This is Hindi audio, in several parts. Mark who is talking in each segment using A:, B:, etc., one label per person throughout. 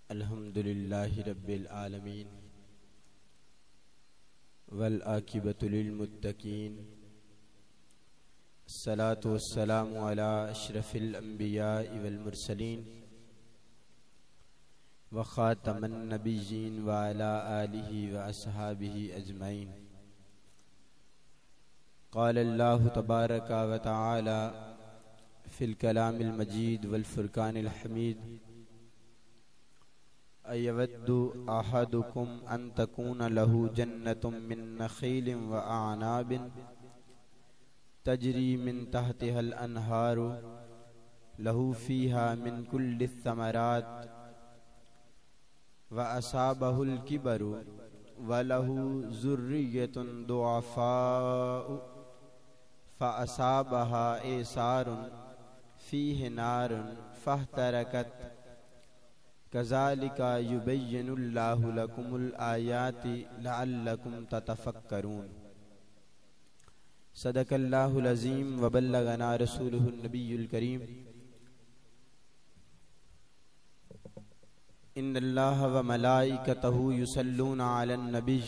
A: अल्हम्दुलिल्लाहि रब्बिल आलमीन वल आकिबतु लिल मुत्तकीन अस्सलातु वस्सलामु अला अशरफिल अंबियाइ वल मुरसलीन व खातमन नबिय्यीन व अला आलिहि व अस्हाबिहि अजमईन। क़ाल अल्लाहु तबारक व तआला फिल कलामिल मजीद वल फुरकानिल हमीद अयवद्दु अहदुकुम अन तकून लहू जन्नतुम मिन नखीलिन व अनाबिन तजरी मिन तहतिहल अनहारु लहू फीहा मिन कुल्लि समरात व असाबहुल किबरु व लहू ज़ुर्रियतुन दुआफ़ाउ फ़असाबहा एसारुन फ़ीहि नारुन फ़हतरकत कज़ालिका युबय्यिनुल्लाहु लकुमुल आयाति लअल्लकुम ततफ़क्करून। सदक़ल्लाहुल अज़ीम व बल्लगना रसूलुहुन नबियुल करीम। इन्नल्लाह व मलाइकतहु युसल्लूना अलन नबी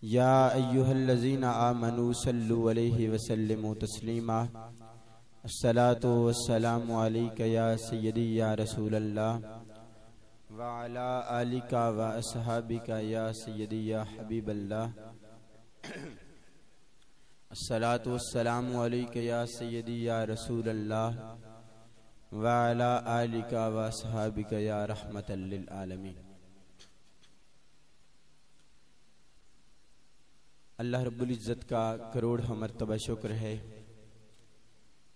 A: या अय्युहल्लज़ीना आमनू सल्लु अलैहि व सल्लिमू तस्लीमा। अस्सलातु वस्सलामु अलैका या सय्यदी या रसूलल्लाह व अला आलिका व अस्हाबिका या सय्यदी या हबीबल्लाह। अस्सलातु वस्सलामु अलैका या सय्यदी या रसूलल्लाह व अला आलिका व अस्हाबिका या रहमतल लिल आलमीन। अल्लाह रब्बुल इज़्ज़त का करोड़ मरतबा शुक्र है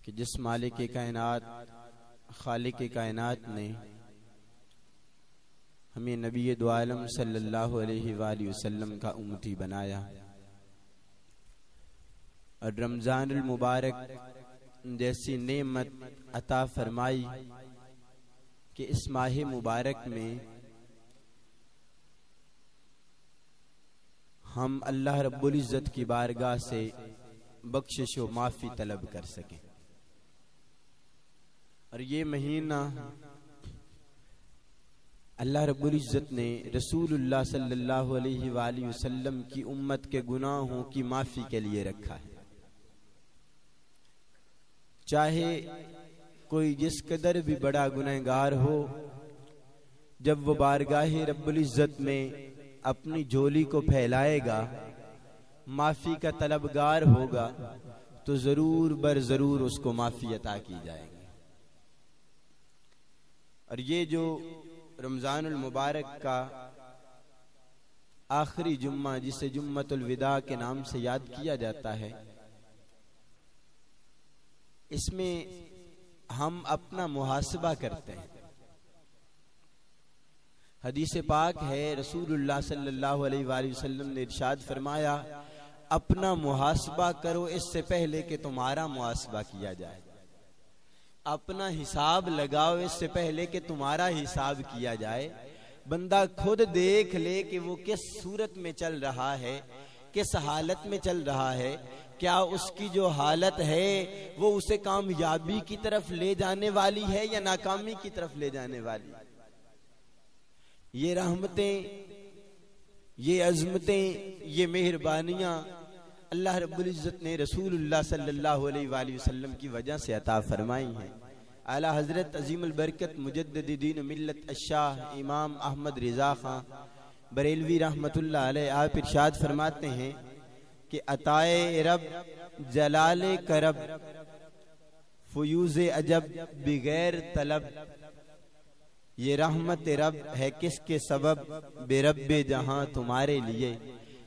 A: कि जिस मालिक कायनात खालिक कायनात ने हमें नबी दो आलम सल्लल्लाहु अलैहि वसल्लम का उम्मती बनाया और रमज़ानुल मुबारक जैसी नेमत अता फरमाई कि इस माह मुबारक में हम अल्लाह रब्बुल इज़्ज़त की बारगाह से बख्शिश व माफ़ी तलब कर सकें। और ये महीना अल्लाह रब्बुल इज़्ज़त ने रसूलुल्लाह सल्लल्लाहु अलैहि वसल्लम की उम्मत के गुनाहों की माफ़ी के लिए रखा है। चाहे कोई जिस कदर भी बड़ा गुनहगार हो, जब वो बारगाहे रब्बुल इज़्ज़त में अपनी झोली को फैलाएगा, माफ़ी का तलबगार होगा, तो ज़रूर बर ज़रूर उसको माफ़ी अता की जाएगी। और ये जो रमज़ानुल मुबारक का आखिरी जुम्मा, जिसे जुम्मतुल विदा के नाम से याद किया जाता है, इसमें हम अपना मुहासबा करते हैं। हदीस पाक है, रसूलुल्लाह सल्लल्लाहु अलैहि वसल्लम ने इरशाद फरमाया, अपना मुहासबा करो इससे पहले कि तुम्हारा मुहासबा किया जाए। अपना हिसाब लगाओ इससे पहले कि तुम्हारा हिसाब किया जाए। बंदा खुद देख ले कि वो किस सूरत में चल रहा है, किस हालत में चल रहा है। क्या उसकी जो हालत है वो उसे कामयाबी की तरफ ले जाने वाली है या नाकामी की तरफ ले जाने वाली है। ये रहमतें, ये अज़मतें, ये मेहरबानियां अल्लाह रब्बुल इज़्ज़त ने रसूलुल्लाह सल्लल्लाहु अलैहि वसल्लम की वजह से अता फरमाई हैं। आला हज़रत अज़ीमुल बरकत मुजद्दिद दीन मिल्लत अश-शाह इमाम अहमद रिज़ा खां बरेलवी रहमतुल्लाह अलैह आप इरशाद फरमाते हैं कि अताए रब जलाले करब फुयूज़े अजब बिगैर तलब। ये रहमत रब है किसके सबब बेरब्बे जहां तुम्हारे लिए।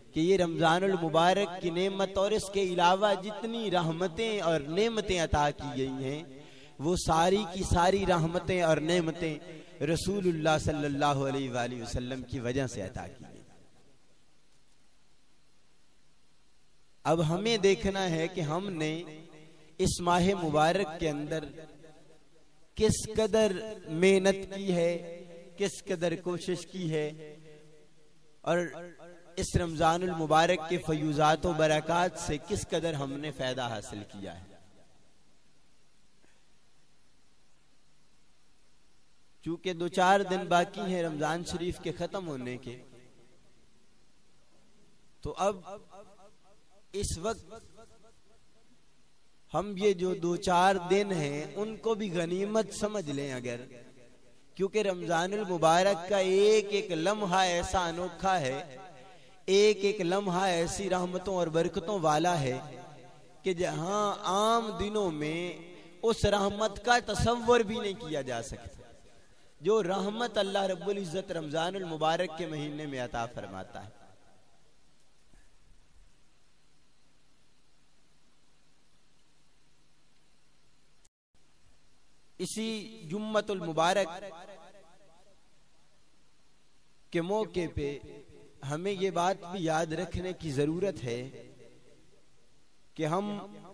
A: कि ये रमज़ानुल मुबारक की नेमत और इसके अलावा जितनी रहमतें और नेमतें अता की गई हैं, वो सारी की सारी रहमतें और नेमतें रसूलुल्लाह सल्लल्लाहु अलैहि वसल्लम की वजह से अता की गई। अब हमें देखना है कि हमने इस माह मुबारक के अंदर किस कदर मेहनत की है, किस कदर कोशिश की है, और इस रमज़ानुल मुबारक के फयूज़ात व बरक़ात से किस कदर हमने फ़ायदा हासिल किया है। चूंकि 2-4 दिन बाकी हैं रमजान शरीफ के खत्म होने के, तो अब इस वक्त हम ये जो 2-4 दिन हैं उनको भी गनीमत समझ लें अगर, क्योंकि रमजानुल मुबारक का एक एक लम्हा ऐसा अनोखा है, एक एक लम्हा ऐसी रहमतों और बरकतों वाला है कि जहां आम दिनों में उस रहमत का तसव्वुर भी नहीं किया जा सकता जो रहमत अल्लाह रब्बुल इज्जत रमजानुल मुबारक के महीने में अता फरमाता है। इसी जुम्मतुल मुबारक के मौके पे हमें ये बात भी याद रखने की जरूरत है कि हम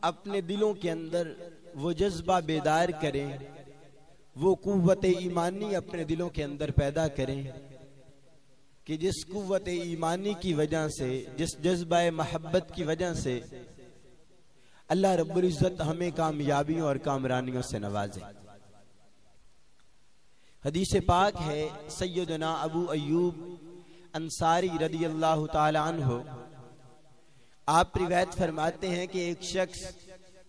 A: अपने दिलों के अंदर वो जज्बा बेदार करें, वो कुव्वत ईमानी अपने दिलों के अंदर पैदा करें कि जिस कुव्वत ईमानी की वजह से, जिस जज्बा मोहब्बत की वजह से अल्लाह रब्बुल इज्जत हमें कामयाबियों और कामरानियों से नवाजे। हदीस पाक है, सैयदना अबू अय्यूब अंसारी रदियल्लाहु ताला अन्हु आप रिवायत फरमाते हैं कि एक शख्स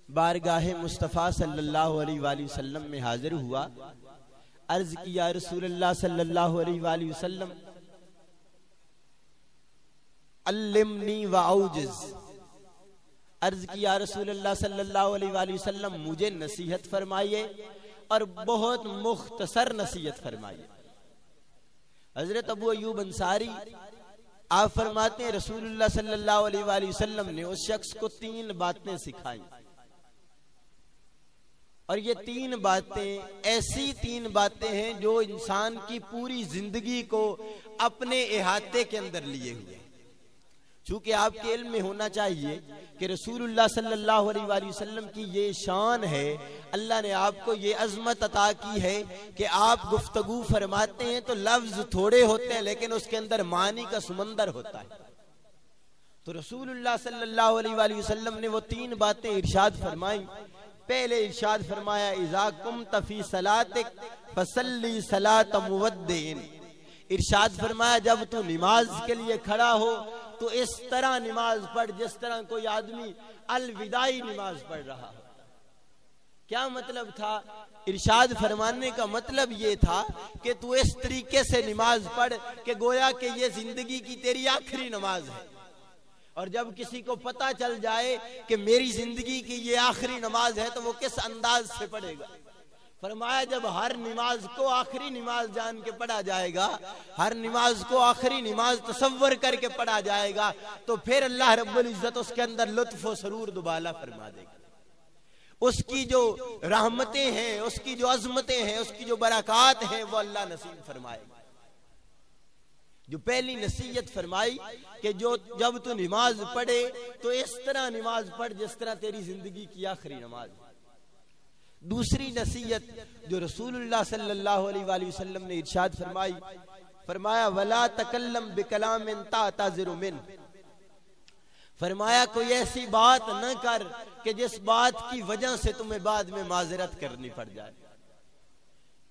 A: बारगाहे मुस्तफ़ा सल्लल्लाहु अलैहि वसल्लम में हाजिर हुआ। अर्ज किया, रसूलुल्लाह सल्लल्लाहु अलैहि वसल्लम अल्लिमनी व औजिज़। अर्ज किया, रसूलुल्लाह सल्लल्लाहु अलैहि वसल्लम मुझे नसीहत फरमाइए और बहुत मुख्तसर नसीहत फरमाइए। हजरत अबू अय्यूब अंसारी आप फरमाते हैं रसूलुल्लाह सल्लल्लाहु अलैहि वसल्लम ने उस शख्स को 3 बातें सिखाई, और ये 3 बातें ऐसी 3 बातें हैं जो इंसान की पूरी जिंदगी को अपने इहाते के अंदर लिए हुए। चूंकि आपके इल्म में होना चाहिए कि रसूलुल्लाह सल्लल्लाहु अलैहि वसल्लम की ये शान है, अल्लाह ने आपको ये अजमत अता की है कि आप गुफ्तगू फरमाते हैं तो लफ्ज थोड़े होते हैं लेकिन उसके अंदर मानी का समंदर होता है। तो रसूलुल्लाह सल्लल्लाहु अलैहि वसल्लम ने वो 3 बातें इरशाद फरमाई। पहले इरशाद फरमाया, इज़ा कुम्त फी सलातिक फसल्ली सलात मुवद्दिन। इरशाद फरमाया, जब तू नमाज के लिए खड़ा हो तो इस तरह नमाज पढ़ जिस तरह कोई आदमी अलविदाई नमाज पढ़ रहा हो। क्या मतलब था? इरशाद फरमाने का मतलब ये था कि तू इस तरीके से नमाज पढ़ कि गोया कि ये जिंदगी की तेरी आखिरी नमाज है, और जब किसी को पता चल जाए कि मेरी जिंदगी की ये आखिरी नमाज है तो वो किस अंदाज से पढ़ेगा। फरमाया, जब हर नमाज को आखिरी नमाज जान के पढ़ा जाएगा, हर नमाज को आखिरी नमाज तसव्वुर करके पढ़ा जाएगा, तो फिर अल्लाह रब्बुल इज्जत उसके अंदर लुत्फ और सरूर दुबाला फरमा देगा। उसकी जो रहमतें हैं, उसकी जो अजमतें हैं, उसकी जो बरक़ात हैं, वो अल्लाह नसीब फरमाएगा। जो पहली नसीहत फरमाई कि जो जब तू नमाज पढ़े तो इस तरह नमाज पढ़ जिस तरह तेरी जिंदगी की आखिरी नमाज। दूसरी नसीहत जो रसूलुल्लाह सल्लल्लाहु अलैहि वसल्लम ने इरशाद फरमाई, फरमाया, वला तकल्लम बिकलामिन ताज़िरु मिन। फरमाया, कोई ऐसी बात न कर कि जिस बात की वजह से तुम्हें बाद में माजरत करनी पड़ जाए।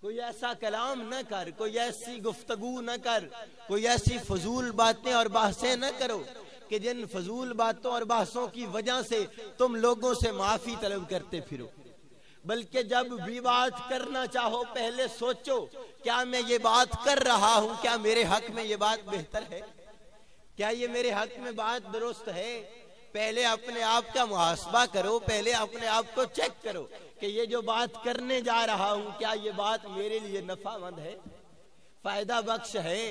A: कोई ऐसा कलाम न कर, कोई ऐसी गुफ्तगू न कर, कोई ऐसी फजूल बातें और बहसें न करो कि जिन फजूल बातों और बहसों की वजह से तुम लोगों से माफी तलब करते फिरो। बल्कि जब भी बात करना चाहो पहले सोचो, क्या मैं ये बात कर रहा हूं, क्या मेरे हक में ये बात बेहतर है, क्या ये मेरे हक में बात दुरुस्त है। पहले अपने आप का मुहासबा करो, पहले अपने आप को चेक करो कि ये जो बात करने जा रहा हूं क्या ये बात मेरे लिए नफामंद है, फायदा बख्श है।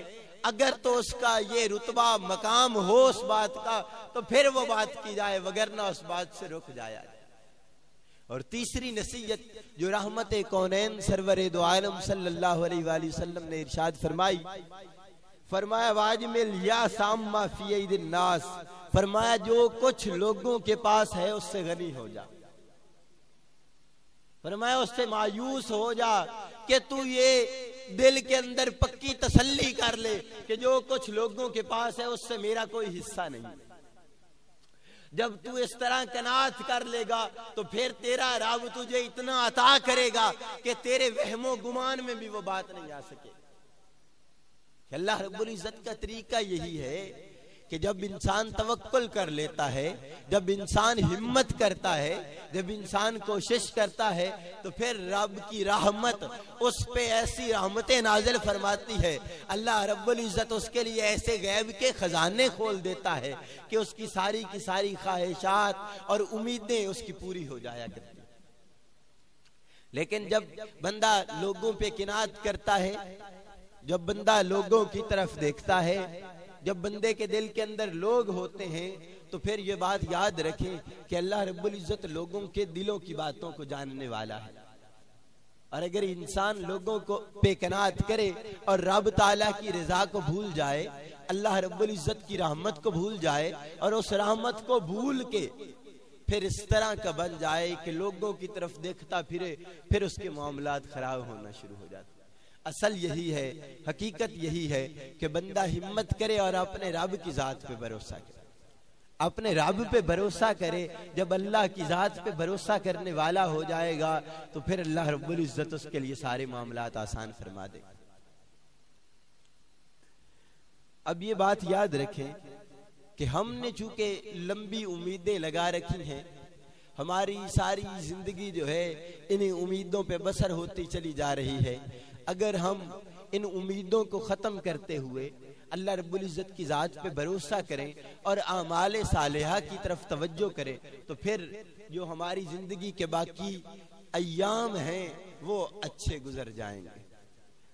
A: अगर तो उसका ये रुतबा मकाम हो उस बात का तो फिर वो बात की जाए, वगरना उस बात से रुक जाया। और तीसरी नसीहत जो रहमत कौनैन सरवर दो आलम सल्लल्लाहु अलैहि वसल्लम ने इरशाद फरमाई, फरमाया, वाजमिल या साम्मा फी ऐदिन नास। फरमाया, जो कुछ लोगों के पास है उससे गनी हो जा। फरमाया, उससे मायूस हो जा कि तू ये दिल के अंदर पक्की तसल्ली कर ले कि जो कुछ लोगों के पास है उससे मेरा कोई हिस्सा नहीं। जब तू इस तरह कनात कर लेगा तो फिर तेरा रब तुझे इतना अता करेगा कि तेरे वहमो गुमान में भी वो बात नहीं आ सके। अल्लाह रब्बुल इज्जत का तरीका यही है कि जब इंसान तवक्कुल कर लेता है, जब इंसान हिम्मत करता है, जब इंसान कोशिश करता है, तो फिर रब की रहमत उस पे ऐसी रहमतें नाज़िल फरमाती है। अल्लाह रब्बुल इज्जत उसके लिए ऐसे गैब के खजाने खोल देता है कि उसकी सारी की सारी ख्वाहिशात और उम्मीदें उसकी पूरी हो जाया करती। लेकिन जब बंदा लोगों पे किनात करता है, जब बंदा लोगों की तरफ देखता है, जब बंदे के दिल के अंदर लोग होते हैं, तो फिर ये बात याद रखें कि अल्लाह रब्बुल इज्जत लोगों के दिलों की बातों को जानने वाला है। और अगर इंसान लोगों को बेकनात करे और रब ताला की रजा को भूल जाए, अल्लाह रब्बुल इज्जत की रहमत को भूल जाए और उस रहमत को भूल के फिर इस तरह का बन जाए कि लोगों की तरफ देखता फिरे, फिर उसके मामलात खराब होना शुरू हो जाते। असल यही है, हकीकत यही है कि बंदा हिम्मत करे और अपने रब की जात पे भरोसा करे, अपने रब पे भरोसा करे। जब अल्लाह की जात पे भरोसा करने वाला हो जाएगा तो फिर अल्लाह रब्बुल इज्जत उसके लिए सारे मामलात आसान फरमा दे। अब ये बात याद रखें कि हमने चूंकि लंबी उम्मीदें लगा रखी हैं, हमारी सारी जिंदगी जो है इन्हीं उम्मीदों पे बसर होती चली जा रही है। अगर हम इन उम्मीदों को ख़त्म करते हुए अल्लाह रब्बुल इज़्ज़त की ज़ात पे भरोसा करें और आमाले सालेहा की तरफ तवज्जो करें, तो फिर जो हमारी ज़िंदगी के बाकी अय्याम हैं वो अच्छे गुजर जाएंगे।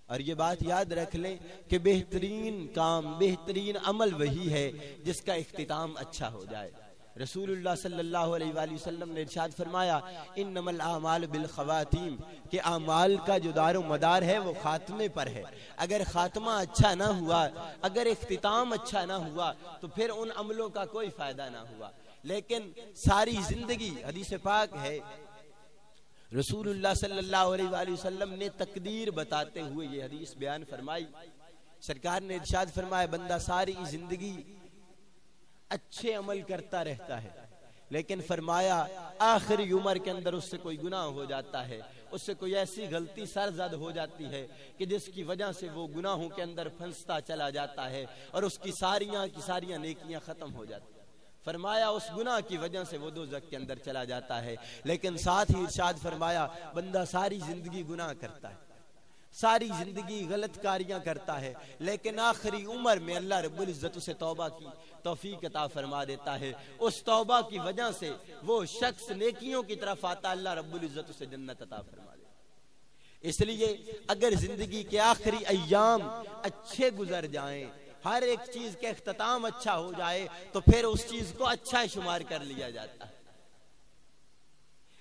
A: और ये बात याद रख लें कि बेहतरीन काम, बेहतरीन अमल वही है जिसका इख्तिताम अच्छा हो जाए। रसूलुल्लाह सल्लल्लाहु अलैहि वसल्लम ने इरशाद फरमाया, इन्नमल आमाल बिल खवातीम, कि आमाल का जो दारो मदार है वो खात्मे पर है। अगर खात्मा अच्छा ना हुआ, अगर इख्तिताम अच्छा ना हुआ, तो फिर उन अमलों का कोई फायदा ना हुआ। लेकिन सारी जिंदगी, हदीस पाक है, रसूलुल्लाह सल्लल्लाहु अलैहि वसल्लम ने तकदीर बताते हुए ये हदीस बयान फरमाई। सरकार ने इरशाद फरमाया, बंदा सारी जिंदगी अच्छे अमल करता रहता है, लेकिन फरमाया आखिरी उम्र के अंदर उससे कोई गुनाह हो जाता है, उससे कोई ऐसी गलती सरजद हो जाती है कि जिसकी वजह से वो गुनाहों के अंदर फंसता चला जाता है और उसकी सारियां की सारियां नेकियां खत्म हो जाती है। फरमाया उस गुनाह की वजह से वो दोज़ख के अंदर चला जाता है। लेकिन साथ ही इरशाद फरमाया, बंदा सारी जिंदगी गुनाह करता है, सारी जिंदगी गलत कारियां करता है, लेकिन आखिरी उम्र में अल्लाह रब्बुल इज्जत उसे तौबा की तौफीक अता फरमा देता है। उस तौबा की वजह से वो शख्स नेकियों की तरफ आता, अल्लाह रब्बुल इज्जत उसे जन्नत अता फरमा देता। इसलिए अगर जिंदगी के आखिरी अय्याम अच्छे गुजर जाएं, हर एक चीज का इख्तिताम अच्छा हो जाए, तो फिर उस चीज को अच्छा शुमार कर लिया जाता है।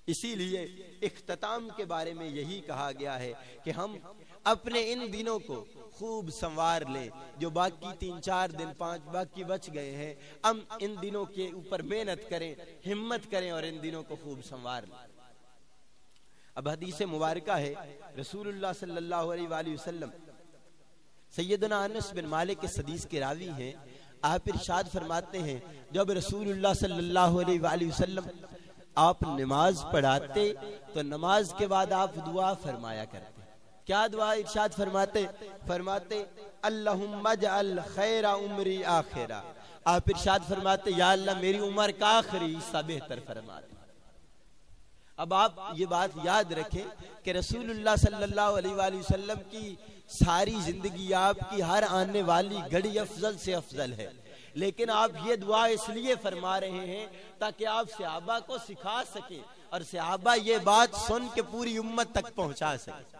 A: इसीलिए इख्तिताम के बारे में यही कहा गया है कि हम अपने इन दिनों को खूब संवार लें। जो बाकी 3-4 दिन 5 बाकी बच गए हैं, हम इन दिनों के ऊपर मेहनत करें, हिम्मत करें और इन दिनों को खूब संवार लें। अब हदीस मुबारका है, रसूलुल्लाह सल्लल्लाहु अलैहि वसल्लम सैयदना अनस बिन मालिक के हदीस के रावी हैं। आप इरशाद फरमाते हैं, जब रसूलुल्लाह सल्लल्लाहु अलैहि वसल्लम आप नमाज पढ़ाते तो नमाज के बाद आप दुआ फरमाया करते। क्या दुआ इरशाद फरमाते अल्लाहुम्मा जअल खैरा उम्री आखिरा। आप इरशाद फरमाते, या अल्लाह मेरी उम्र का आखिरी हिस्सा बेहतर फरमा दे। अब आप ये बात याद रखें कि रसूलुल्लाह सल्लल्लाहु अलैहि वसल्लम की सारी जिंदगी, आपकी हर आने वाली घड़ी अफजल से अफजल है, लेकिन आप ये दुआ इसलिए फरमा रहे हैं ताकि आप सहाबा को सिखा सके और सहाबा ये बात सुन के पूरी उम्मत तक पहुंचा सके।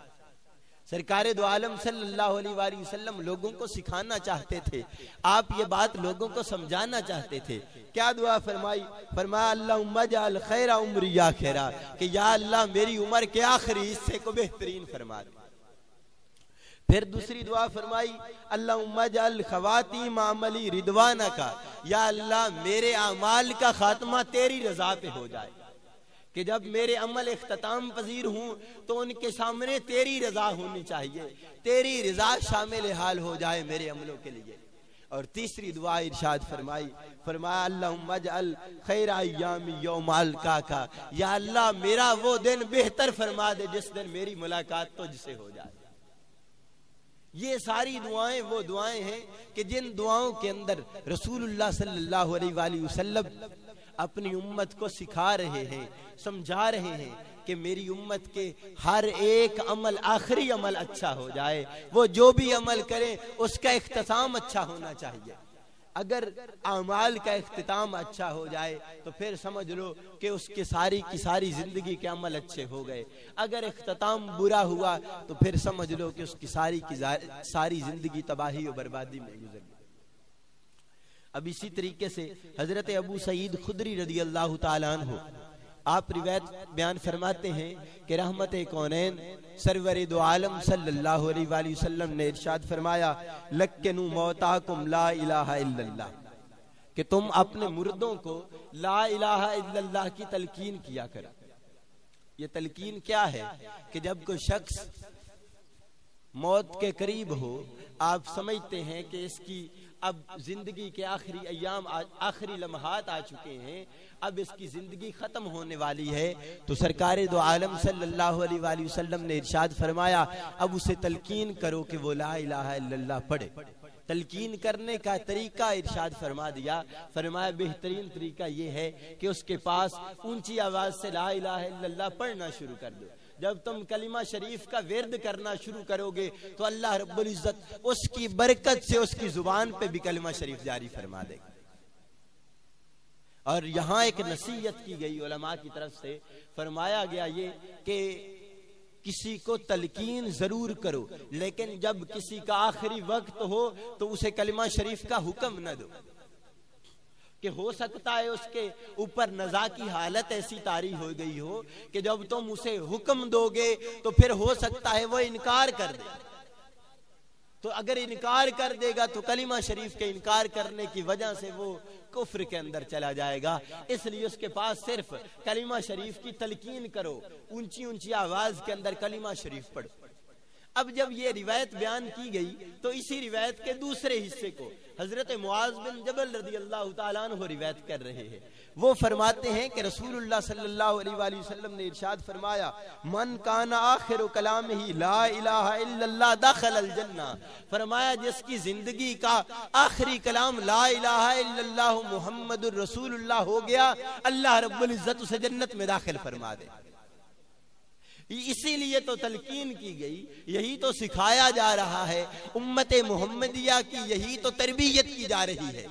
A: सरकारे दो आलम सल्लल्लाहु अलैहि वसल्लम लोगों को सिखाना चाहते थे, आप ये बात लोगों को समझाना चाहते थे। क्या दुआ फरमाई? फरमाया अल्लाहुम्मा जअल खैरा उम्री आखिरा, कि या अल्लाह मेरी उम्र के आखिरी हिस्से को बेहतरीन फरमा दे। फिर दूसरी दुआ फरमाई अल्लाहुम्मा जअल खवातीम अमली रिदवाना का, या अल्लाह मेरे अमाल का खात्मा तेरी रजा पे हो जाए, कि जब मेरे अमल इख्तिताम पजीर हूं तो उनके सामने तेरी रजा होनी चाहिए, तेरी रजा शामिल हाल हो जाए मेरे अमलों के लिए। और तीसरी दुआ इरशाद फरमाई, फरमाया अल्लाहुम्मा अजअल खैर अय्यामी यौम अलकाका, या अल्लाह मेरा वो दिन बेहतर फरमा दे जिस दिन मेरी मुलाकात तुझसे हो जाए। ये सारी दुआएं वो दुआएं हैं कि जिन दुआओं के अंदर रसूलुल्लाह सल्लल्लाहु अलैहि वसल्लम अपनी उम्मत को सिखा रहे हैं, समझा रहे हैं कि मेरी उम्मत के हर एक अमल, आखिरी अमल अच्छा हो जाए। वो जो भी अमल करें उसका इख्तिताम अच्छा होना चाहिए। अगर अमाल का इख्तिताम अच्छा हो जाए तो फिर समझ लो कि उसके सारी की सारी जिंदगी के अमल अच्छे हो गए। अगर इख्तिताम बुरा हुआ तो फिर समझ लो कि उसकी सारी की सारी जिंदगी तबाही और बर्बादी में गुजर गई। अब इसी तरीके से हजरत अबू सईद खुदरी रदी अल्लाह ताला अन्हु आप रिवायत बयान फरमाते हैं कि रहमत कौनैन सरवर दो आलम सल्लल्लाहु अलैहि वसल्लम ने इरशाद फरमाया, लक्कनु मौताकुम ला इलाहा इल्लल्लाह, कि तुम अपने मुर्दों को ला इलाहा इल्लल्लाह की तलकीन किया करो। ये तलकीन क्या है कि जब कोई शख्स मौत के करीब हो, आप समझते हैं कि इसकी अब जिंदगी के आखिरी अय्याम, आखिरी लम्हात आ चुके हैं, अब इसकी जिंदगी खत्म होने वाली है, तो सरकार दो आलम सल्लल्लाहु अलैहि वसल्लम ने इरशाद फरमाया, अब उसे तलकीन करो कि वो ला इलाहा इल्लल्लाह पढ़े। तलकीन करने का तरीका इरशाद फरमा दिया, फरमाया बेहतरीन तरीका ये है कि उसके पास ऊंची आवाज से ला इलाहा इल्लल्लाह पढ़ना शुरू कर दो। जब तुम कलिमा शरीफ का विर्द करना शुरू करोगे तो अल्लाह रब्बुल इज्जत उसकी बरकत से उसकी जुबान पे भी कलिमा शरीफ जारी फरमा देगा। और यहाँ एक नसीहत की गई उलमा की तरफ से, फरमाया गया ये कि किसी को तलकीन जरूर करो, लेकिन जब किसी का आखिरी वक्त हो तो उसे कलिमा शरीफ का हुक्म न दो, कि हो सकता है उसके ऊपर नज़ा की हालत ऐसी तारी हो गई हो कि जब तुम उसे हुक्म दोगे तो फिर हो सकता है वो इनकार कर दे। तो अगर इनकार कर देगा तो कलिमा शरीफ के इनकार करने की वजह से वो कुफ्र के अंदर चला जाएगा। इसलिए उसके पास सिर्फ कलिमा शरीफ की तलकीन करो, ऊंची ऊंची आवाज के अंदर कलिमा शरीफ पढ़ो। अब जब ये रिवायत बयान की गई तो इसी रिवायत के दूसरे हिस्से को हजरत मुआज बिन जबल रदी अल्लाह ताला अन्हु रिवायत कर रहे हैं। वो फरमाते हैं कि रसूलुल्लाह सल्लल्लाहु अलैहि वसल्लम ने इरशाद फरमाया, मन काना आखिरु कलामिही ला इलाहा इल्लल्लाह दखलल जन्नह, फरमाया जिसकी जिंदगी का आखिरी कलाम ला इलाहा इल्लल्लाह मुहम्मदुर रसूलुल्लाह हो गया, अल्लाह रब्बुल इज्जत उसे जन्नत में दाखिल फरमा दे। इसीलिए तो तलकीन की गई, यही तो सिखाया जा रहा है, उम्मत मोहम्मदिया की यही तो तरबियत की जा रही है,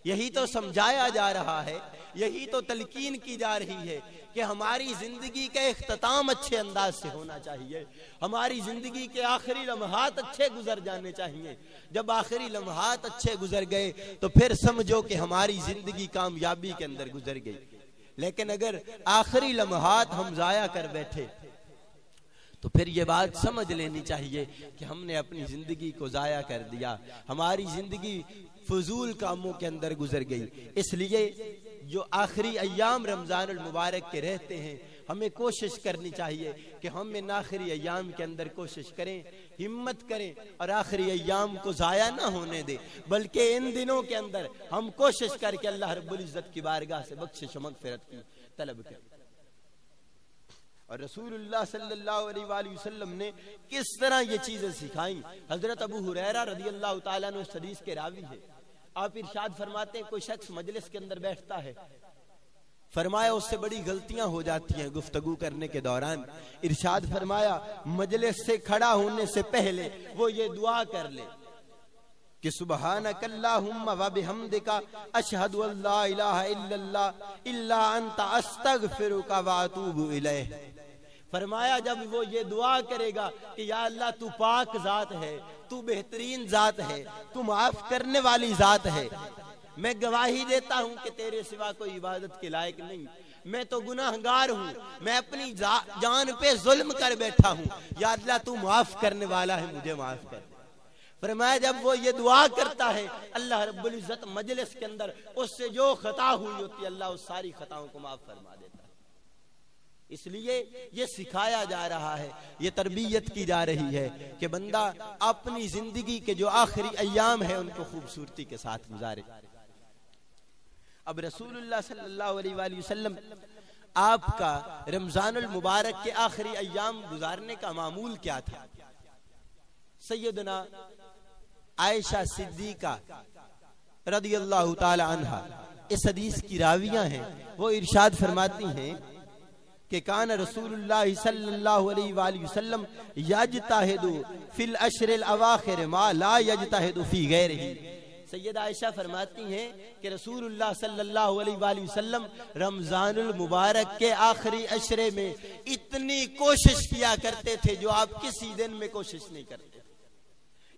A: यही तो समझाया जा रहा है, यही तो तलकीन की जा रही है कि हमारी जिंदगी का इख्तिताम अच्छे अंदाज से होना चाहिए, हमारी जिंदगी के आखिरी लम्हात अच्छे गुजर जाने चाहिए। जब आखिरी लम्हात अच्छे गुजर गए तो फिर समझो कि हमारी जिंदगी कामयाबी के अंदर गुजर गई। लेकिन अगर आखिरी लम्हात हम जाया कर बैठे तो फिर ये बात समझ लेनी चाहिए कि हमने अपनी जिंदगी को जाया कर दिया, हमारी जिंदगी फजूल कामों के अंदर गुजर गई। इसलिए जो आखिरी अय्याम रमजानुल मुबारक के रहते हैं, हमें कोशिश करनी चाहिए कि हम इन आखिरी अय्याम के अंदर कोशिश करें, हिम्मत करें और आखिरी अय्याम को जाया ना होने दें, बल्कि इन दिनों के अंदर हम कोशिश करके अल्लाह रब्बुल इज्जत की बारगाह से बख्शिश व मगफिरत की तलब करें। और रसूलुल्लाह सल्लल्लाहु अलैहि वसल्लम ने किस तरह ये चीजें सिखाई। हजरत अबू हुरैरा रज़ी अल्लाह ताला अन्हु इस हदीस के रावी है। आप इरशाद फरमाते हैं, कोई शख्स मजलिस के अंदर बैठता है, फरमाया उससे बड़ी गलतियां हो जाती हैं गुफ्तगू करने के दौरान। इरशाद फरमाया मजलिस से खड़ा होने से पहले वो ये दुआ कर ले कि सुब्हानकल्लाहुम्मा व बिहम्दिका अशहदु अल्ला इलाहा इल्लल्लाह इल्ला अंता अस्तगफिरुका व अतूबु इलैह। फरमाया जब वो ये दुआ करेगा कि या अल्लाह तू पाक जात है, तू बेहतरीन जात है, तू माफ करने वाली जात है, मैं गवाही देता हूँ कि तेरे सिवा कोई इबादत के लायक नहीं, मैं तो गुनाहगार हूँ, मैं अपनी जान पे जुल्म कर बैठा हूँ, या अल्लाह तू माफ करने वाला है, मुझे माफ कर। फरमाया जब वो ये दुआ करता है, अल्लाह रब्बुल इज्जत मजलिस के अंदर उससे जो खता हुई होती है, अल्लाह उस सारी खताओं को माफ फरमा देता है। इसलिए ये सिखाया जा रहा है, ये तरबियत की जा रही है कि बंदा अपनी जिंदगी के जो आखिरी अय्याम है उनको खूबसूरती के साथ गुजारे। अब रसूलुल्लाह सल्लल्लाहु अलैहि वसल्लम आपका रमजानुल मुबारक के आखिरी अय्याम गुजारने का मामूल क्या था? सैयदना आयशा सिद्दीका रदियल्लाहु ताला अन्हा इस हदीस की रावियां हैं, वो इरशाद फरमाती हैं कि कान रसूलुल्लाह सल्लल्लाहु अलैहि वसल्लम यजतहिदु फिल अशरिल अवाखिर मा ला यजतहिदु फी गैरिही। सैयदा आयशा फरमाती हैं कि रसूलुल्लाह सल्लल्लाहु अलैहि वसल्लम रमजानुल मुबारक के आखिरी अशरे में इतनी कोशिश किया करते थे जो आप किसी दिन में कोशिश नहीं करते,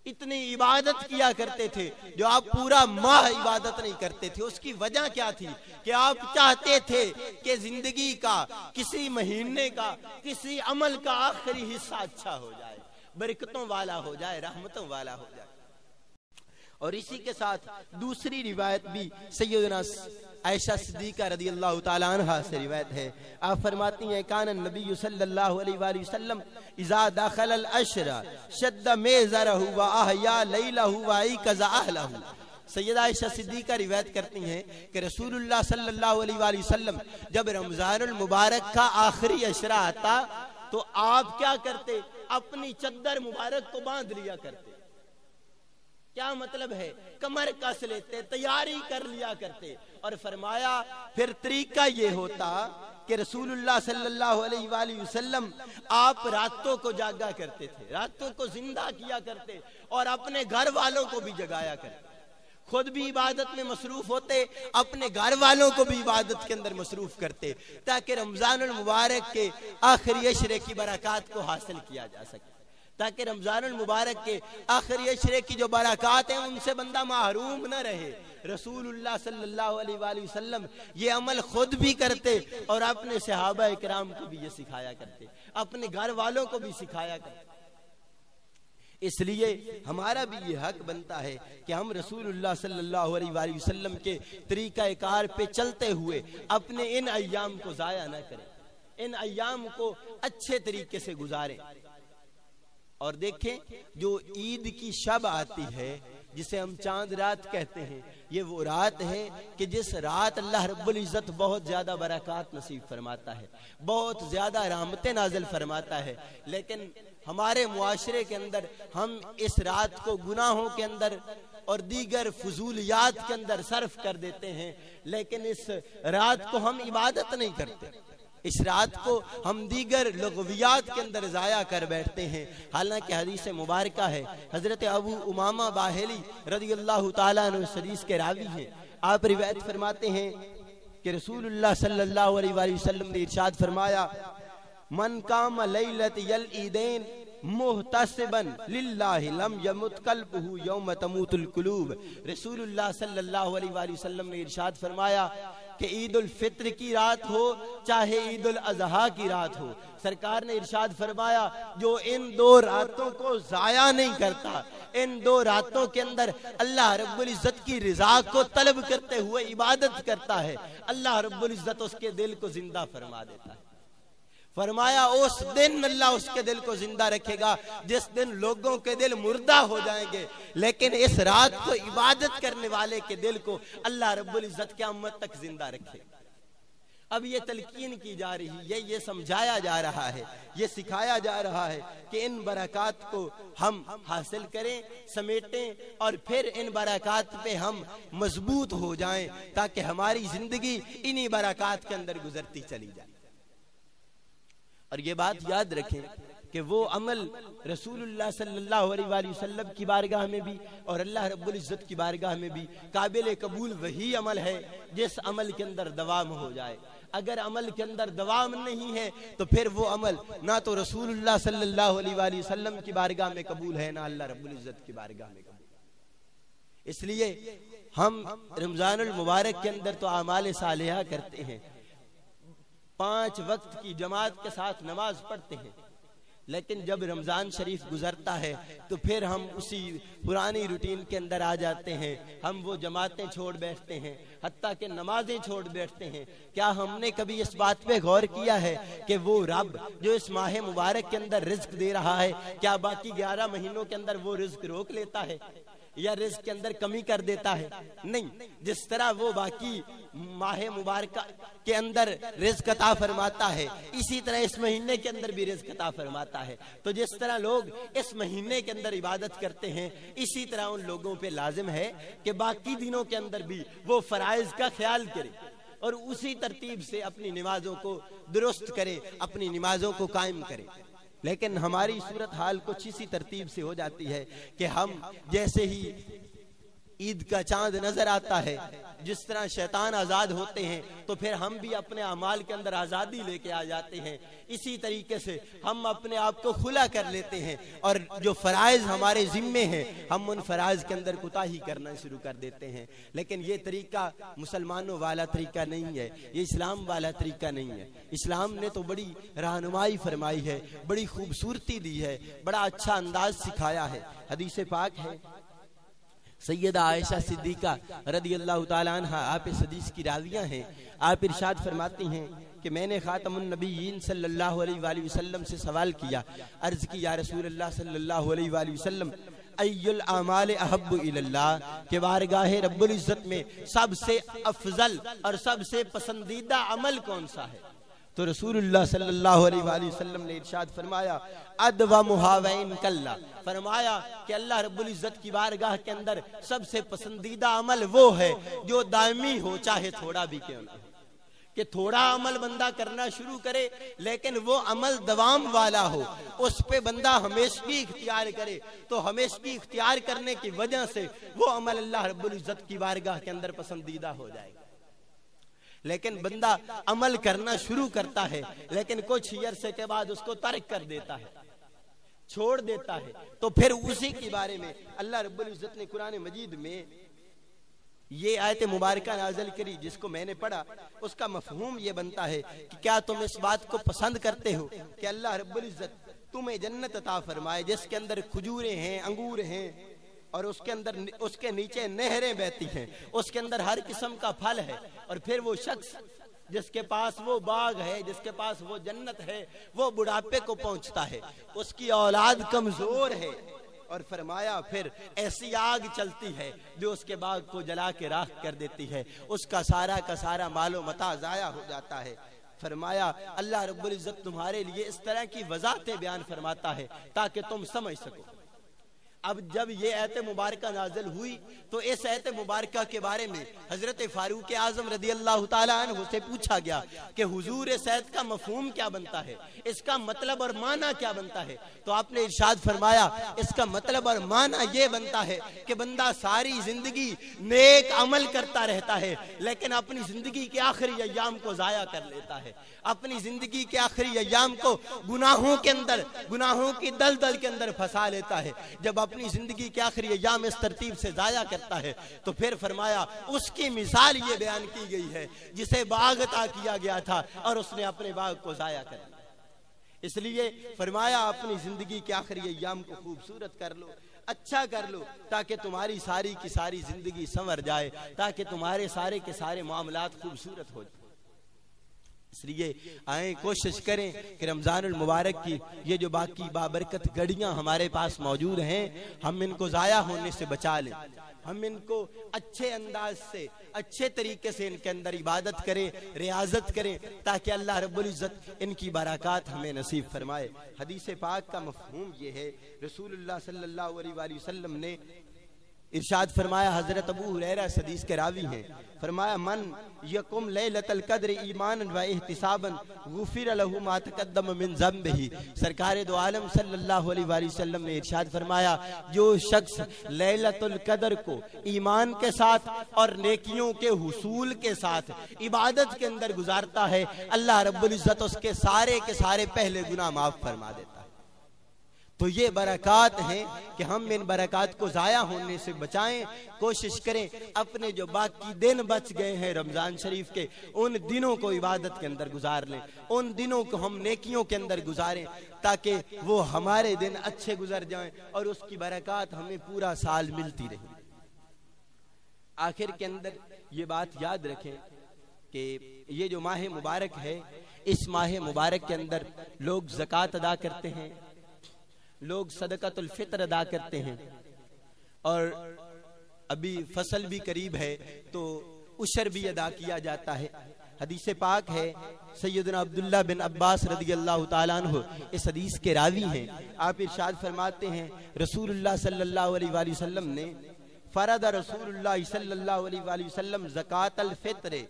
A: इतनी इबादत किया करते थे जो आप पूरा माह इबादत नहीं करते थे। उसकी वजह क्या थी कि आप चाहते थे कि जिंदगी का किसी महीने का किसी अमल का आखिरी हिस्सा अच्छा हो जाए, बरकतों वाला हो जाए, रहमतों वाला हो जाए। और इसी के साथ दूसरी रिवायत भी सैयदना आयशा सिद्दीका रदियल्लाहु ताला अन्हा से रिवायत है। आप फरमाती हैं कान नबी सल्लल्लाहु अलैहि वसल्लम इज़ा दखल अल अशरा शद्द मेज़रहु व अहया लैलहु व अयक़ज़ अहलहु। सैयदा आयशा सिद्दीका रिवायत करती हैं कि रसूलुल्लाह सल्लल्लाहु अलैहि वसल्लम जब रमजानुल मुबारक का आखिरी अशरा आता तो आप क्या करते, अपनी चद्दर मुबारक को बांध लिया करते। क्या मतलब है, कमर कस लेते, तैयारी कर लिया करते। और फरमाया फिर तरीका ये होता कि रसूलुल्लाह सल्लल्लाहु अलैहि वसल्लम आप रातों को जागा करते थे, रातों को जिंदा किया करते और अपने घर वालों को भी जगाया करते। खुद भी इबादत में मसरूफ होते, अपने घर वालों को भी इबादत के अंदर मसरूफ करते, ताकि रमजानुल मुबारक के आखिरी अशरे की बरकत को हासिल किया जा सके, ताकि रमजानुल मुबारक के आखिरी अशरे की जो बरकत है उनसे बंदा महरूम न रहे। रसूलुल्लाह सल्लल्लाहु अलैहि वसल्लम ये अमल खुद भी करते और अपने सहाबा इकराम को भी ये सिखाया करते, अपने घर वालों को भी सिखाया करते। इसलिए हमारा भी ये हक बनता है कि हम रसूलुल्लाह सल्लल्लाहु अलैहि वसल्लम के तरीक़ाकार पे चलते हुए अपने इन अय्याम को जाया न करें, इन अय्याम को अच्छे तरीके से गुजारें। और देखें, जो ईद की शब आती है जिसे हम चांद रात कहते हैं, ये वो रात है कि जिस रात अल्लाह रब्बुल इज़्ज़त बहुत ज्यादा बरकत नसीब फरमाता है, बहुत ज्यादा रहमतें नाज़िल फरमाता है। लेकिन हमारे मुआशरे के अंदर हम इस रात को गुनाहों के अंदर और दीगर फजूलियात के अंदर सर्फ कर देते हैं, लेकिन इस रात को हम इबादत नहीं करते, इस रात को हम दीगर लग़वियात के अंदर जाया कर बैठते हैं। हालांकि हदीस मुबारका है, हजरत अबू उमामा बाहिली रदियल्लाहु ताला अन्हु हदीस के रावी हैं। आप रिवायत फरमाते हैं कि रसूलुल्लाह सल्लल्लाहु अलैहि वसल्लम ने इरशाद फरमाया मन काम लैलत यल ईदैन मुहतसिबन लिल्लाहि लम यमुत कल्बुहु यौम तमूतुल कुलूब। रसूलुल्लाह सल्लल्लाहु अलैहि वसल्लम ने इरशाद फरमाया कि ईद उल फित्र की रात हो चाहे ईद उल अजहा की रात हो, सरकार ने इरशाद फरमाया जो इन दो रातों को जाया नहीं करता, इन दो रातों के अंदर अल्लाह रब्बुल इज़्ज़त की रिज़ा को तलब करते हुए इबादत करता है, अल्लाह रब्बुल इज़्ज़त उसके दिल को जिंदा फरमा देता है। फरमाया उस दिन अल्लाह उसके दिल को जिंदा रखेगा जिस दिन लोगों के दिल मुर्दा हो जाएंगे, लेकिन इस रात को इबादत करने वाले के दिल को अल्लाह रब्बुल इज़्ज़त क़यामत तक जिंदा रखेगा। अब ये तलकीन की जा रही है, ये समझाया जा रहा है, ये सिखाया जा रहा है कि इन बरकत को हम हासिल करें, समेटें और फिर इन बरकत पे हम मजबूत हो जाएं ताकि हमारी जिंदगी इन्हीं बरकत के अंदर गुजरती चली जाए। और ये बात याद रखें कि वो अमल रसूलुल्लाह सल्लल्लाहु अलैहि वसल्लम की बारगाह में भी और अल्लाह रब्बुल इज़्ज़त की बारगाह में भी काबिल कबूल वही अमल है जिस अमल के अंदर दवाम हो जाए। अगर अमल के अंदर दवाम नहीं है तो फिर वो अमल ना तो रसूलुल्लाह सल्लल्लाहु अलैहि वसल्लम की बारगाह में कबूल है, ना अल्लाह रब्बुल इज़्ज़त की बारगाह में कबूल। इसलिए हम रमजानुल मुबारक के अंदर तो आमाल सालिहा करते हैं, 5 वक्त की जमात के साथ नमाज पढ़ते हैं, लेकिन जब रमज़ान शरीफ गुजरता है तो फिर हम उसी पुरानी रूटीन के अंदर आ जाते हैं। हम वो जमातें छोड़ बैठते हैं, हत्ता के नमाजें छोड़ बैठते हैं। क्या हमने कभी इस बात पे गौर किया है कि वो रब जो इस माह मुबारक के अंदर रिज्क दे रहा है, क्या बाकी 11 महीनों के अंदर वो रिज्क रोक लेता है या रिज्क के अंदर कमी कर देता है? नहीं। जिस तरह वो बाकी माह मुबारक के अंदर रिज्क अता फरमाता है, इसी तरह इस महीने के अंदर भी रिज्क अता फरमाता है। तो जिस तरह लोग इस महीने के अंदर इबादत करते हैं, इसी तरह उन लोगों पे लाजिम है कि बाकी दिनों के अंदर भी वो फराइज का ख्याल करे और उसी तरतीब से अपनी नमाजों को दुरुस्त करे, अपनी नमाजों को कायम करे। लेकिन हमारी सूरत हाल कुछ इसी तरतीब से हो जाती है कि हम जैसे ही ईद का चांद नजर आता है, जिस तरह शैतान आजाद होते हैं तो फिर हम भी अपने अमाल के अंदर आजादी लेके आ जाते हैं। इसी तरीके से हम अपने आप को खुला कर लेते हैं और जो फराइज हमारे जिम्मे हैं, हम उन फराइज के अंदर कोताही करना शुरू कर देते हैं। लेकिन ये तरीका मुसलमानों वाला तरीका नहीं है, ये इस्लाम वाला तरीका नहीं है। इस्लाम ने तो बड़ी रहनुमाई फरमाई है, बड़ी खूबसूरती दी है, बड़ा अच्छा अंदाज सिखाया है। हदीस पाक है, सैयदा आयशा सिद्दीका रदी अल्लाह ताला अन्हा, आप इस हदीस की रावियां हैं। आप इरशाद फरमाती हैं कि मैंने खातमुन नबीयीन सल्लल्लाहु अलैहि वसल्लम से सवाल किया, अर्ज की या रसूल अल्लाह सल्लल्लाहु अलैहि वसल्लम अय्युल आमाल अहब्बु इलल्लाह, के बारगाह रब्बुल इज्जत में सबसे अफजल और सबसे पसंदीदा अमल कौन सा है? तो रसूलुल्लाह सल्लल्लाहु अलैहि वसल्लम ने इरशाद फरमाया अदवा मुहावैन कल्ला, फरमाया कि अल्लाह रब्बुल इज्जत की बारगाह के अंदर सबसे पसंदीदा अमल वो है जो दायमी हो, चाहे थोड़ा भी क्यों ना। कि थोड़ा अमल बंदा करना शुरू करे लेकिन वो अमल दवाम वाला हो, उस पे बंदा हमेशगी इख्तियार करे, तो हमेशगी इख्तियार करने की वजह से वो अमल अल्लाह रब्बुल इज्जत की बारगाह के अंदर पसंदीदा हो जाएगा। लेकिन बंदा अमल करना शुरू करता है लेकिन कुछ ही अरसे के बाद उसको तर्क कर देता है, छोड़ देता है, तो फिर उसी के बारे में अल्लाह रब्बुल इज्जत ने कुरान मजीद में ये आयत मुबारका नाज़िल करी जिसको मैंने पढ़ा। उसका मफहूम ये बनता है कि क्या तुम इस बात को पसंद करते हो कि अल्लाह रब्बुल इज्जत तुम्हें जन्नत अता फरमाए जिसके अंदर खजूरें हैं, अंगूर हैं और उसके अंदर उसके नीचे नहरें बहती हैं, उसके अंदर हर किस्म का फल है, और फिर वो शख्स जिसके पास वो बाग है, जिसके पास वो जन्नत है, वो बुढ़ापे को पहुंचता है, उसकी औलाद कमजोर है, और फरमाया फिर ऐसी आग चलती है जो उसके बाग को जला के राख कर देती है, उसका सारा का सारा मालो मता जाया हो जाता है। फरमाया अल्लाह रब्बुल इज्जत तुम्हारे लिए इस तरह की वजाहतें बयान फरमाता है ताकि तुम समझ सको। अब जब ये आयत मुबारका नाज़िल हुई तो इस आयत मुबारका के बारे में हजरत फारूक आजम रदी अल्लाह ताला अन्हु से पूछा गया कि हुजूर इस आयत का मफहूम क्या बनता है, इसका मतलब और माना क्या बनता है? तो आपने इरशाद फरमाया इसका मतलब और माना ये बनता है कि बंदा सारी जिंदगी नेक अमल करता रहता है लेकिन अपनी जिंदगी के आखिरी अय्याम को जाया कर लेता है, अपनी जिंदगी के आखिरी अय्याम को गुनाहों के अंदर, गुनाहों की दलदल के अंदर फंसा लेता है। जब अपनी जिंदगी के आखिरी अय्याम इस तरतीब से जाया करता है तो फिर फरमाया उसकी मिसाल ये बयान की गई है जिसे बाग अता किया गया था और उसने अपने बाग को जाया कर दिया। इसलिए फरमाया अपनी जिंदगी के आखिरी अय्याम को खूबसूरत कर लो, अच्छा कर लो, ताकि तुम्हारी सारी की सारी जिंदगी संवर जाए, ताकि तुम्हारे सारे के सारे मामलात खूबसूरत हो जाए। इसलिए आए कोशिश करें कि रमजानुल मुबारक की ये जो बाकी बाबरकत घड़ियां हमारे पास मौजूद हैं, हम इनको जाया होने से बचा लें, हम इनको अच्छे अंदाज से, अच्छे तरीके से इनके अंदर इबादत करें, रियाजत करें, ताकि अल्लाह रब्बुल इज्जत इनकी बरक़ात हमें नसीब फरमाए। हदीस पाक का मफहूम ये है, रसूलुल्लाह सल्लल्लाहु अलैहि वसल्लम ने इरशाद फरमाया, हजरत अबू हुरैरा हदीस के रावी हैं, फरमाया मन यकुम लैलतल कद्र ईमानन व इहतिसाबन गुफिर लहू मा तक़द्दम मिन ज़म्बिही। सरकार दो आलम सल्लल्लाहु अलैहि वसल्लम ने इरशाद फरमाया जो शख्स लैलतुल कद्र को ईमान के साथ और नेकियों के हुसूल के साथ इबादत के अंदर गुजारता है, अल्लाह रब्बुल इज्जत उसके सारे के सारे पहले गुनाह माफ फरमा देता है। तो ये बरक़ात हैं कि हम इन बरक़ात को ज़ाया होने से बचाएं। कोशिश करें अपने जो बाकी दिन बच गए हैं रमज़ान शरीफ के, उन दिनों को इबादत के अंदर गुजार लें, उन दिनों को हम नेकियों के अंदर गुजारें, ताकि वो हमारे दिन अच्छे गुजर जाएं और उसकी बरक़ात हमें पूरा साल मिलती रहे। आखिर के अंदर ये बात याद रखें कि ये जो माह मुबारक है, इस माह मुबारक के अंदर लोग ज़कात अदा करते हैं, लोग सदक़तुल फ़ित्र अदा करते हैं, और अभी फसल भी करीब है तो उशर भी अदा किया जाता है। हदीस पाक है, सैयदना अब्दुल्लाह बिन अब्बास रज़ियल्लाहु ताला अन्हु इस हदीस के रावी हैं। आप इरशाद फरमाते हैं, रसूलुल्लाह सल्लल्लाहु अलैहि वसल्लम ने फरद रसूलुल्लाह सल्लल्लाहु अलैहि वसल्लम ज़कातल फ़ित्र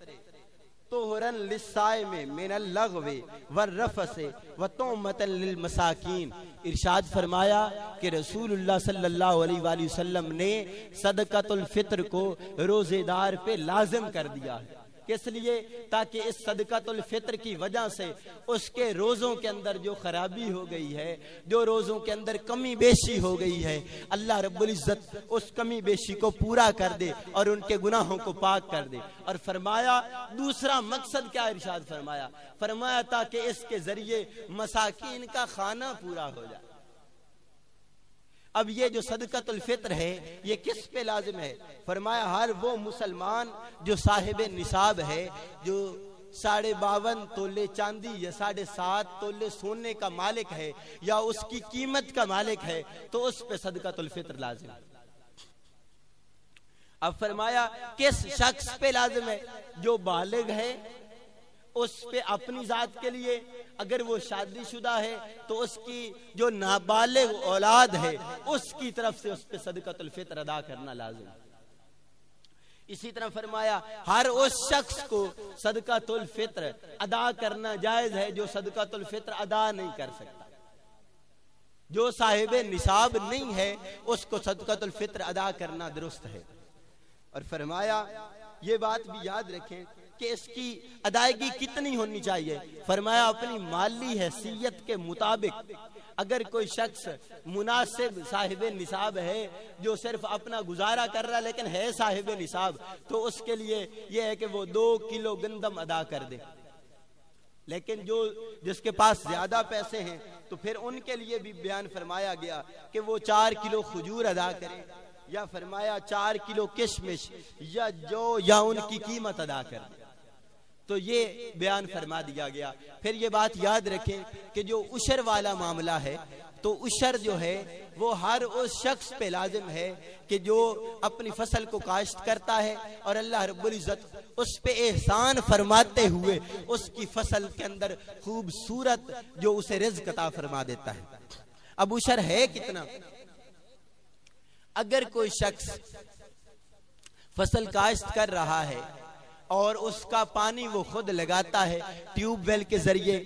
A: तोहरन लिस्साइमे मिनल लग़्वी वर्रफ़से व तुमतन लिल मसाकीन। इरशाद फरमाया कि रसूलुल्लाह सल्लल्लाहु अलैहि वसल्लम ने सदक़तुल फ़ित्र को रोजेदार पे लाजिम कर दिया है। किस लिए? ताकि इस सदक़तुल फ़ित्र की वजह से उसके रोज़ों के अंदर जो खराबी हो गई है, जो रोज़ों के अंदर कमी बेशी हो गई है, अल्लाह रब्बुल इज़्ज़त उस कमी बेशी को पूरा कर दे और उनके गुनाहों को पाक कर दे। और फरमाया दूसरा मकसद क्या इरशाद फरमाया? फरमाया ताकि इसके जरिए मसाकीन का खाना पूरा हो जाए। अब ये जो सदक़तुल फ़ित्र है ये किस पे लाजिम है? फरमाया हर वो मुसलमान जो साहिब निसाब है, जो 52.5 तोले चांदी या 7.5 तोले सोने का मालिक है या उसकी कीमत का मालिक है, तो उस पे सदक़तुल फ़ित्र लाजिम है। अब फरमाया किस शख्स पे लाजिम है? जो बालिग है उस पे अपनी जात के लिए, अगर वो शादीशुदा है तो उसकी जो नाबालिग औलाद है उसकी तरफ से उस पे सदक़तुल फ़ित्र अदा करना लाजिम है। इसी तरह फरमाया हर उस शख्स को सदक़तुल फ़ित्र अदा करना जायज है जो सदक़तुल फ़ित्र अदा नहीं कर सकता। जो साहिब निसाब नहीं है उसको सदक़तुल फ़ित्र अदा करना दुरुस्त है। और फरमाया ये बात भी याद रखें कि इसकी अदायगी कितनी होनी चाहिए। फरमाया अपनी माली हैसियत के मुताबिक, अगर कोई शख्स मुनासिब साहिब निसाब है जो सिर्फ अपना गुजारा कर रहा लेकिन है साहिब निसाब, तो उसके लिए यह है कि वो 2 किलो गंदम अदा कर दे। लेकिन जो जिसके पास ज्यादा पैसे हैं तो फिर उनके लिए भी बयान फरमाया गया कि वो 4 किलो खजूर अदा करें, या फरमाया 4 किलो किशमिश या जो या उनकी कीमत अदा कर दे। तो ये बयान फरमा दिया गया। फिर ये बात याद रखें कि जो उशर वाला मामला है, तो उशर जो है वो हर उस शख्स पे लाजिम है कि जो अपनी फसल को काश्त करता है और अल्लाह रब्बुल इज़्ज़त उस पे एहसान फरमाते हुए उसकी फसल के अंदर खूबसूरत जो उसे रिज़्क़ अता फरमा देता है। अब उशर है कितना? अगर कोई शख्स फसल काश्त कर रहा है और उसका पानी वो खुद लगाता है ट्यूबवेल के जरिए,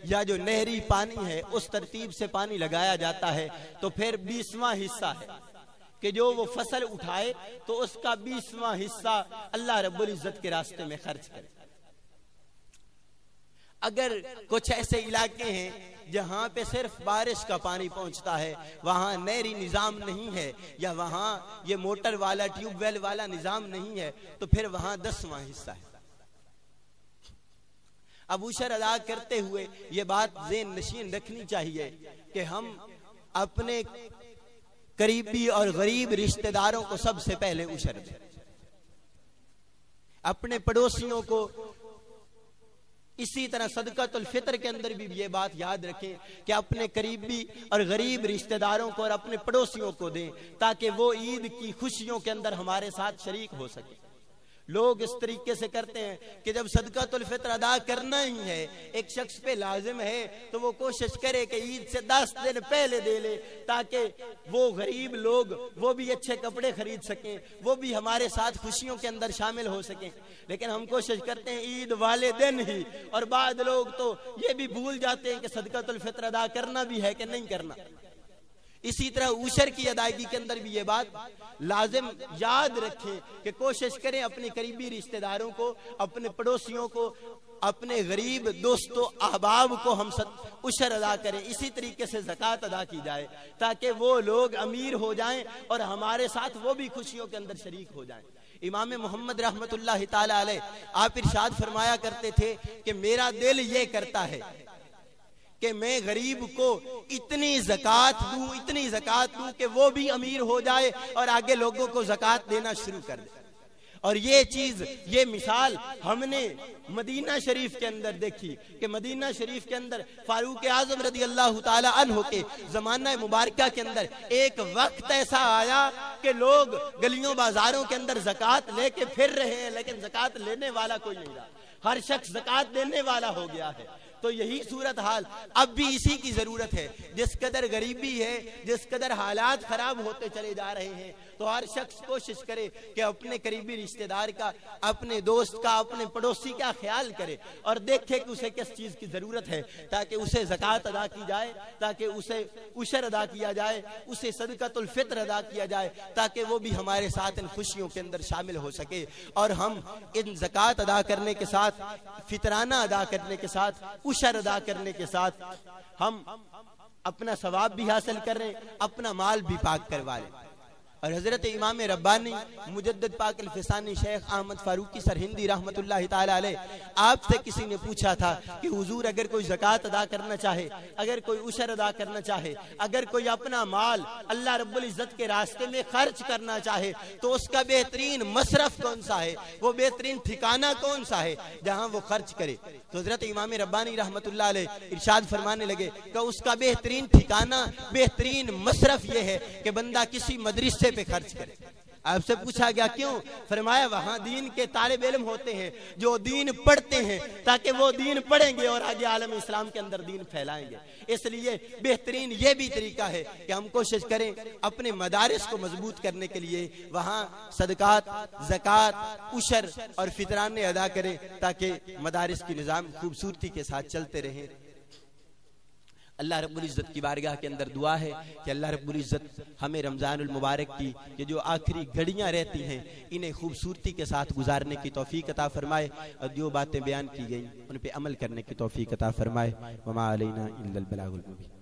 A: या जो नहरी पानी है उस तरतीब से पानी लगाया जाता है, तो फिर 20वां हिस्सा है कि जो वो फसल उठाए तो उसका 20वां हिस्सा अल्लाह रब्बुल इज़्ज़त के रास्ते में खर्च करे। अगर कुछ ऐसे इलाके हैं जहाँ पे सिर्फ बारिश का पानी पहुँचता है, वहाँ नहरी निज़ाम नहीं है या वहाँ ये मोटर वाला ट्यूबवेल वाला निज़ाम नहीं है, तो फिर वहाँ 10वां हिस्सा है। अब उशर अदा करते हुए ये बात ज़हन नशीन रखनी चाहिए कि हम अपने करीबी और गरीब रिश्तेदारों को सबसे पहले उशर दें, अपने पड़ोसियों को। इसी तरह सदक़तुल फ़ित्र के अंदर भी ये बात याद रखें कि अपने करीबी और गरीब रिश्तेदारों को और अपने पड़ोसियों को दें, ताकि वो ईद की खुशियों के अंदर हमारे साथ शरीक हो सके। लोग इस तरीके से करते हैं कि जब सदक़तुल फ़ित्र अदा करना ही है, एक शख्स पे लाजिम है, तो वो कोशिश करे कि ईद से 10 दिन पहले दे ले, ताकि वो गरीब लोग वो भी अच्छे कपड़े खरीद सकें, वो भी हमारे साथ खुशियों के अंदर शामिल हो सकें। लेकिन हम कोशिश करते हैं ईद वाले दिन ही, और बाद लोग तो ये भी भूल जाते हैं कि सदक़तुल फ़ित्र अदा करना भी है कि नहीं करना। इसी तरह उशर की अदायगी के अंदर भी ये बात लाजिम याद रखें कि कोशिश करें अपने करीबी रिश्तेदारों को, अपने पड़ोसियों को अपने गरीब दोस्तों अहबाब को हम उशर अदा करें। इसी तरीके से ज़कात अदा की जाए ताकि वो लोग अमीर हो जाएं और हमारे साथ वो भी खुशियों के अंदर शरीक हो जाएं। इमाम मोहम्मद रहमतुल्लाह ताला अलैह आप इरशाद फरमाया करते थे कि मेरा दिल ये करता है कि मैं गरीब को इतनी ज़कात दूं कि वो भी अमीर हो जाए और आगे लोगों को ज़कात देना शुरू कर दे। और ये चीज, ये मिसाल हमने मदीना शरीफ के अंदर देखी कि मदीना शरीफ के अंदर फारूक आजम रदी अल्लाह ताला अन्हु के जमाना मुबारका के अंदर एक वक्त ऐसा आया कि लोग गलियों बाजारों के अंदर ज़कात लेके फिर रहे हैं, लेकिन ज़कात लेने वाला कोई नहीं रहा। हर शख्स ज़कात देने वाला हो गया है। तो यही सूरत हाल अब भी इसी की जरूरत है। जिस कदर गरीबी है, जिस कदर हालात खराब होते चले जा रहे हैं, तो हर शख्स कोशिश करे कि अपने करीबी रिश्तेदार का, अपने दोस्त का, अपने पड़ोसी का ख्याल करे और देखे कि उसे किस चीज की जरूरत है, ताकि उसे ज़कात अदा की जाए, ताकि उसे उशर अदा किया जाए, उसे सदक़तुल फित्र अदा किया जाए, ताकि वो भी हमारे साथ इन खुशियों के अंदर शामिल हो सके। और हम इन ज़कात अदा करने के साथ, फितराना अदा करने के साथ, उशर अदा करने के साथ हम अपना सवाब भी हासिल कर रहे, अपना माल भी पाक करवा लें। और हजरत इमाम रब्बानी मुजद्दिद पाक अल-फिसानी शेख अहमद फारूकी सरहिंदी रहमतुल्लाह ताला अलैह, आपसे किसी ने पूछा था कि हुजूर अगर कोई ज़कात अदा करना चाहे, अगर कोई उशर अदा करना चाहे, अगर कोई अपना माल अल्लाह रब्बुल इज्जत के रास्ते में खर्च करना चाहे तो उसका बेहतरीन मसरफ कौन सा है, वो बेहतरीन ठिकाना कौन सा है जहाँ वो खर्च करे। तो हजरत इमाम रब्बानी रहमतुल्लाह अलैह इरशाद फरमाने लगे कि उसका बेहतरीन ठिकाना, बेहतरीन मसरफ ये है कि बंदा किसी मदरसे पे खर्च करे। आपसे पूछा गया क्यों? फरमाया वहां दीन के तालिब इल्म होते हैं जो दीन पढ़ते हैं, ताकि वो दीन पढ़ेंगे और आगे आलम इस्लाम के अंदर दीन फैलाएंगे। इसलिए बेहतरीन ये भी तरीका है कि हम कोशिश करें अपने मदारिस को मजबूत करने के लिए वहां सदकात, ज़कात, उशर और फितराने अदा करें, ताकि मदारिस की निज़ाम खूबसूरती के साथ चलते रहें। अल्लाह रब्बुल इज़्ज़त की बारगाह के अंदर दुआ है कि अल्लाह रब्बुल इज़्ज़त हमें रमज़ानुल मुबारक की ये जो आखिरी घड़ियां रहती हैं, इन्हें खूबसूरती के साथ गुजारने की तौफीक अता फरमाए और जो बातें बयान की गई उन पे अमल करने की तौफीक अता फरमाए। वमा अलैना इल्लल बलागुल मुबीन।